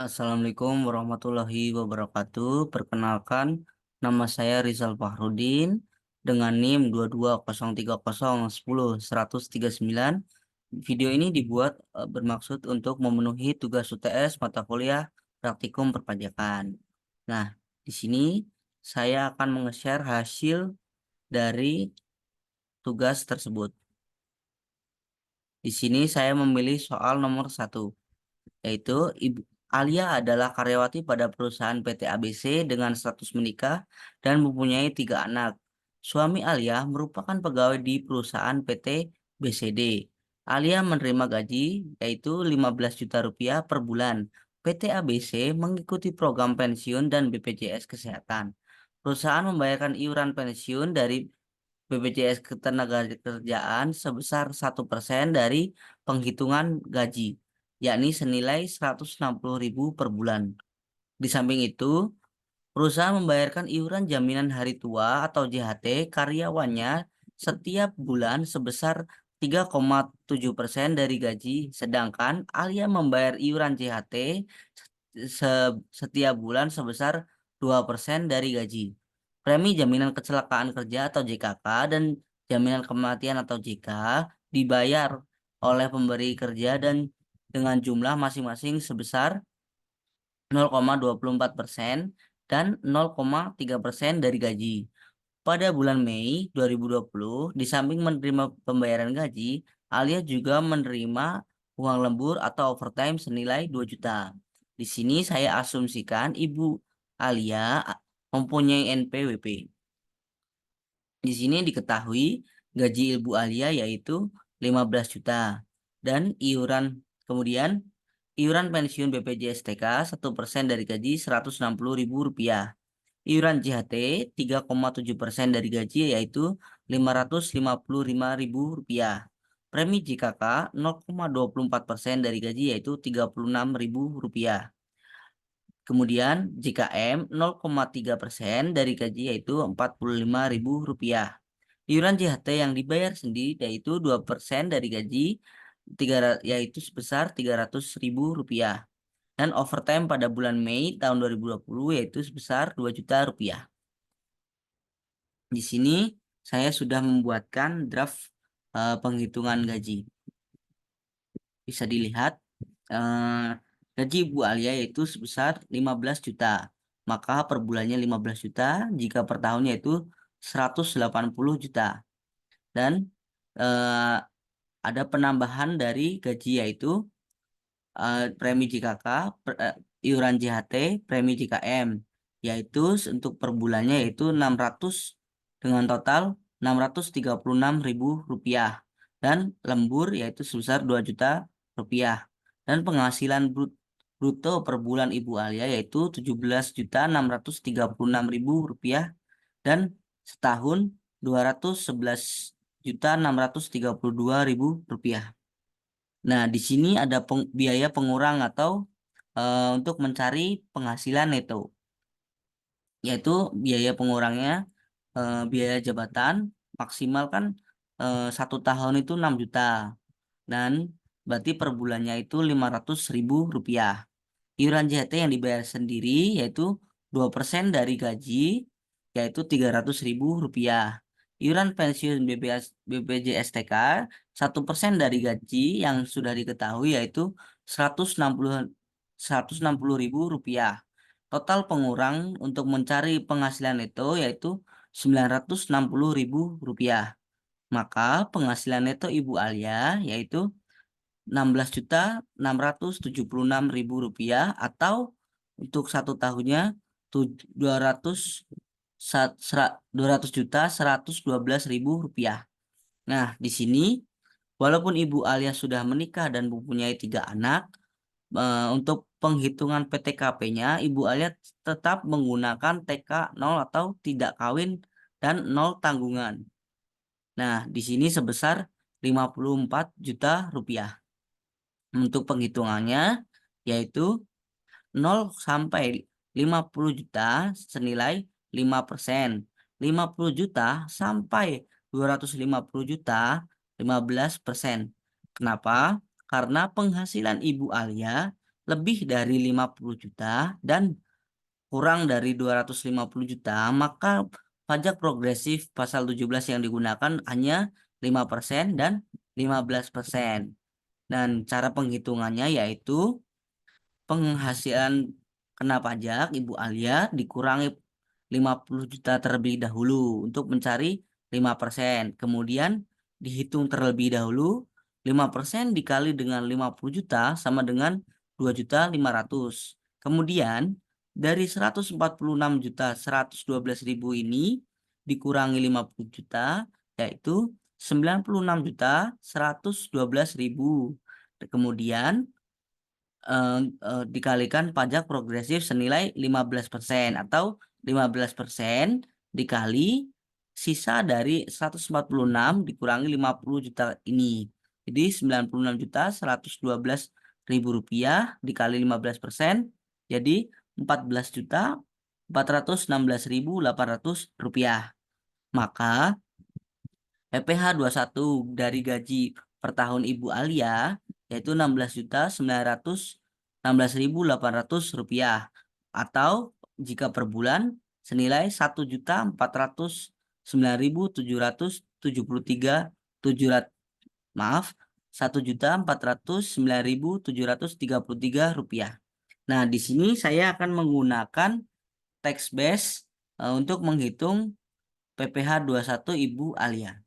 Assalamualaikum warahmatullahi wabarakatuh. Perkenalkan, nama saya Rizal Fahrudin dengan NIM 22030101139. Video ini dibuat bermaksud untuk memenuhi tugas UTS mata kuliah praktikum perpajakan. Nah, di sini saya akan menge-share hasil dari tugas tersebut. Di sini saya memilih soal nomor 1. Yaitu Ibu Alia adalah karyawati pada perusahaan PT ABC dengan status menikah dan mempunyai 3 anak. Suami Alia merupakan pegawai di perusahaan PT BCD. Alia menerima gaji yaitu 15 juta rupiah per bulan. PT ABC mengikuti program pensiun dan BPJS Kesehatan. Perusahaan membayarkan iuran pensiun dari BPJS Ketenagakerjaan sebesar 1% dari penghitungan gaji, yakni senilai 160.000 per bulan. Di samping itu, perusahaan membayarkan iuran jaminan hari tua atau JHT karyawannya setiap bulan sebesar 3,7% dari gaji, sedangkan Alia membayar iuran JHT setiap bulan sebesar 2% dari gaji. Premi jaminan kecelakaan kerja atau JKK dan jaminan kematian atau JK dibayar oleh pemberi kerja dan dengan jumlah masing-masing sebesar 0,24% dan 0,3% dari gaji. Pada bulan Mei 2020, di samping menerima pembayaran gaji, Alia juga menerima uang lembur atau overtime senilai 2 juta. Di sini saya asumsikan Ibu Alia mempunyai NPWP. Di sini diketahui gaji Ibu Alia yaitu 15 juta dan kemudian iuran pensiun BPJS TK 1% dari gaji 160.000 rupiah. Iuran JHT 3,7% dari gaji yaitu 555.000 rupiah. Premi JKK 0,24% dari gaji yaitu 36.000 rupiah. Kemudian JKM 0,3% dari gaji yaitu 45.000 rupiah. Iuran JHT yang dibayar sendiri yaitu 2% dari gaji yaitu sebesar 300.000 rupiah. Dan overtime pada bulan Mei tahun 2020 yaitu sebesar 2 juta rupiah. Di sini saya sudah membuatkan draft penghitungan gaji. Bisa dilihat gaji Bu Alia yaitu sebesar 15 juta. Maka per bulannya 15 juta, jika per tahunnya itu 180 juta. Dan eh, ada penambahan dari gaji yaitu premi JKK, iuran JHT, premi JKM, yaitu untuk per bulannya yaitu 600 dengan total 636.000 rupiah dan lembur yaitu sebesar 2 juta rupiah dan penghasilan bruto per bulan Ibu Alia yaitu 17.636.000 rupiah dan setahun 211.632.000 rupiah. Nah, di sini ada biaya pengurang atau untuk mencari penghasilan neto, yaitu biaya pengurangnya biaya jabatan maksimal kan 1 tahun itu 6 juta dan berarti per bulannya itu 500.000 rupiah. Iuran JHT yang dibayar sendiri yaitu 2% dari gaji yaitu 300.000 rupiah. Iuran pensiun BPJS TK 1% dari gaji yang sudah diketahui yaitu 160.000 rupiah. Total pengurang untuk mencari penghasilan neto yaitu 960.000 rupiah. Maka penghasilan neto Ibu Alia yaitu 16.676.000 rupiah atau untuk 1 tahunnya 200 juta 112.000 rupiah. Nah, di sini walaupun Ibu Alia sudah menikah dan mempunyai 3 anak, untuk penghitungan PTKP-nya Ibu Alia tetap menggunakan TK 0 atau tidak kawin dan 0 tanggungan. Nah, di sini sebesar 54 juta rupiah. Untuk penghitungannya yaitu 0 sampai 50 juta senilai 5%. 50 juta sampai 250 juta 15%. Kenapa? Karena penghasilan Ibu Alia lebih dari 50 juta dan kurang dari 250 juta, maka pajak progresif pasal 17 yang digunakan hanya 5% dan 15%. Dan cara penghitungannya yaitu penghasilan kena pajak Ibu Alia dikurangi 50 juta terlebih dahulu untuk mencari 5%. Kemudian dihitung terlebih dahulu 5% dikali dengan 50 juta sama dengan 2.500.000. Kemudian dari 146.112.000 ini dikurangi 50 juta yaitu 96.112.000. Kemudian dikalikan pajak progresif senilai 15% atau 15% dikali sisa dari 146 dikurangi 50 juta ini. Jadi 96.112.000 rupiah dikali 15% jadi 14.416.800 rupiah. Maka PPh 21 dari gaji per tahun Ibu Alia yaitu 16.916.800 rupiah atau jika per bulan senilai 1.409.773 maaf 1.409.733 rupiah. Nah, di sini saya akan menggunakan tax base untuk menghitung PPh 21 Ibu Alia.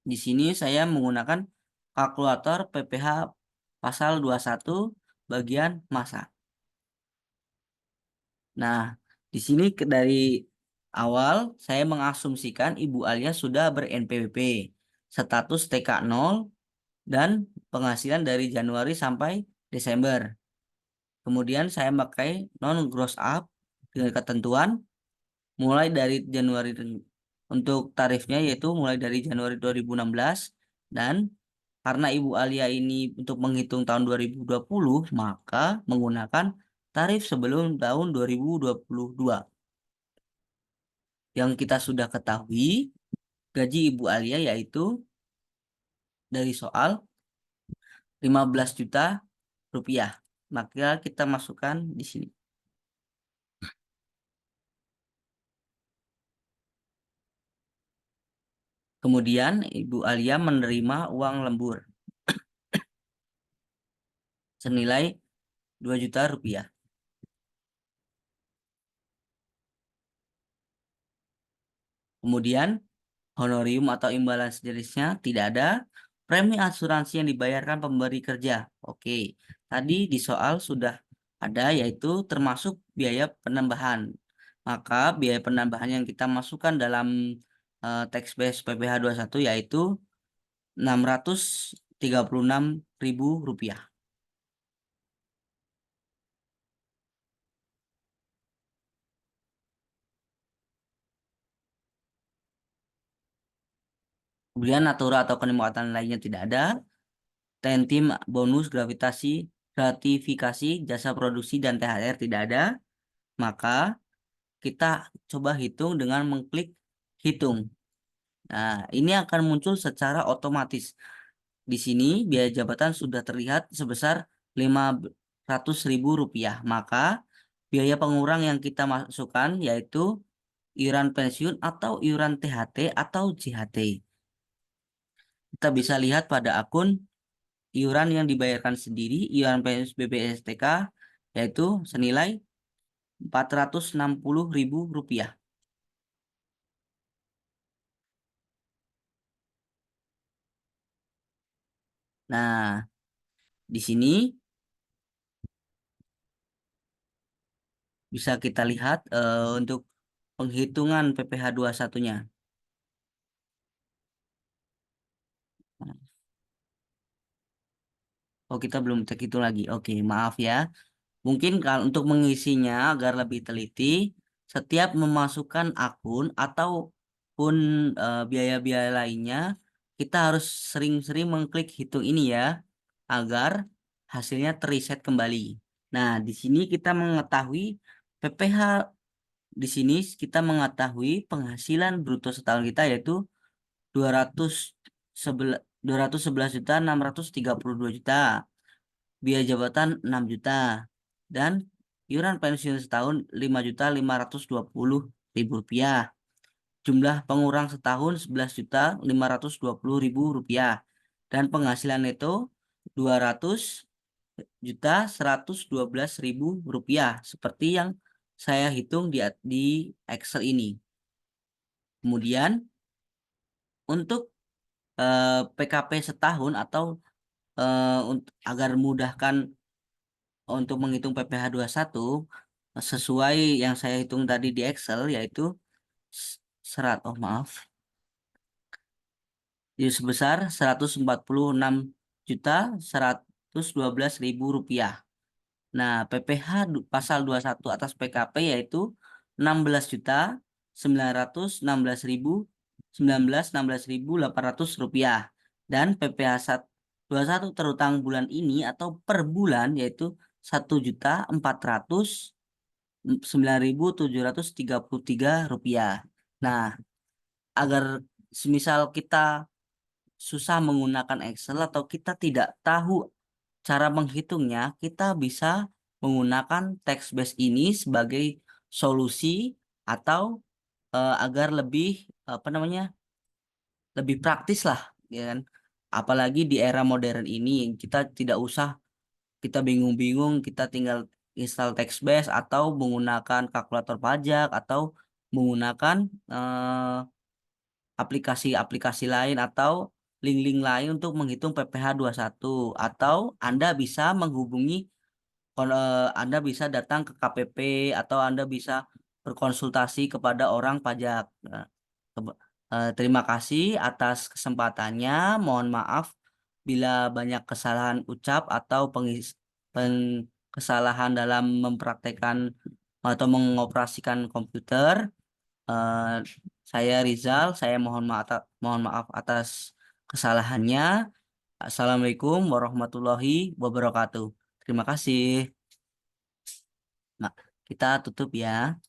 Di sini saya menggunakan kalkulator PPh pasal 21 bagian masa. Nah, di sini dari awal saya mengasumsikan Ibu Alia sudah ber-NPWP, status TK 0 dan penghasilan dari Januari sampai Desember. Kemudian saya pakai non gross up dengan ketentuan mulai dari Januari untuk tarifnya yaitu mulai dari Januari 2016 dan karena Ibu Alia ini untuk menghitung tahun 2020 maka menggunakan tarif sebelum tahun 2022. Yang kita sudah ketahui gaji Ibu Alia yaitu dari soal 15 juta rupiah. Maka kita masukkan di sini. Kemudian Ibu Alia menerima uang lembur senilai 2 juta rupiah. Kemudian honorium atau imbalan sejenisnya tidak ada. Premi asuransi yang dibayarkan pemberi kerja. Oke, tadi di soal sudah ada yaitu termasuk biaya penambahan. Maka biaya penambahan yang kita masukkan dalam tax base PPh 21 yaitu 636.000 rupiah. Kemudian natura atau kenikmatan lainnya tidak ada. Tentim bonus gratifikasi jasa produksi dan THR tidak ada. Maka kita coba hitung dengan mengklik hitung. Nah, ini akan muncul secara otomatis. Di sini biaya jabatan sudah terlihat sebesar 500.000 rupiah. Maka biaya pengurang yang kita masukkan yaitu iuran pensiun atau iuran THT atau JHT. Kita bisa lihat pada akun iuran yang dibayarkan sendiri, iuran BPSTK yaitu senilai 460.000 rupiah. Nah, di sini bisa kita lihat untuk penghitungan PPh 21-nya. Oh, kita belum cek itu lagi. Oke, maaf ya. Mungkin kalau untuk mengisinya agar lebih teliti, setiap memasukkan akun ataupun biaya-biaya lainnya, kita harus sering-sering mengklik hitung ini ya, agar hasilnya terreset kembali. Nah, di sini kita mengetahui PPh di sini kita mengetahui penghasilan bruto setahun kita yaitu 211 211.632 juta. biaya jabatan 6 juta, dan iuran pensiun setahun 5.520.000 rupiah. Jumlah pengurang setahun 11.520.000 rupiah, dan penghasilan neto 200.112.000 rupiah seperti yang saya hitung di Excel ini. Kemudian untuk PKP setahun atau agar memudahkan untuk menghitung PPh 21 sesuai yang saya hitung tadi di Excel, yaitu maaf, sebesar 146.112.000 rupiah. Nah, PPh pasal 21 atas PKP yaitu 16.916.800 rupiah, dan PPh 21 terutang bulan ini atau per bulan yaitu 1.409.733 rupiah. Nah, agar semisal kita susah menggunakan Excel atau kita tidak tahu cara menghitungnya, kita bisa menggunakan text base ini sebagai solusi atau agar lebih apa namanya, lebih praktis lah, ya kan? Apalagi di era modern ini kita tidak usah, kita bingung-bingung, kita tinggal install text base atau menggunakan kalkulator pajak atau menggunakan aplikasi-aplikasi lain atau link-link lain untuk menghitung PPh 21, atau Anda bisa menghubungi, Anda bisa datang ke KPP atau Anda bisa berkonsultasi kepada orang pajak. Terima kasih atas kesempatannya. Mohon maaf bila banyak kesalahan ucap atau kesalahan dalam mempraktekkan atau mengoperasikan komputer. Eh, saya Rizal, saya mohon maaf atas kesalahannya. Assalamualaikum warahmatullahi wabarakatuh. Terima kasih. Nah, kita tutup ya.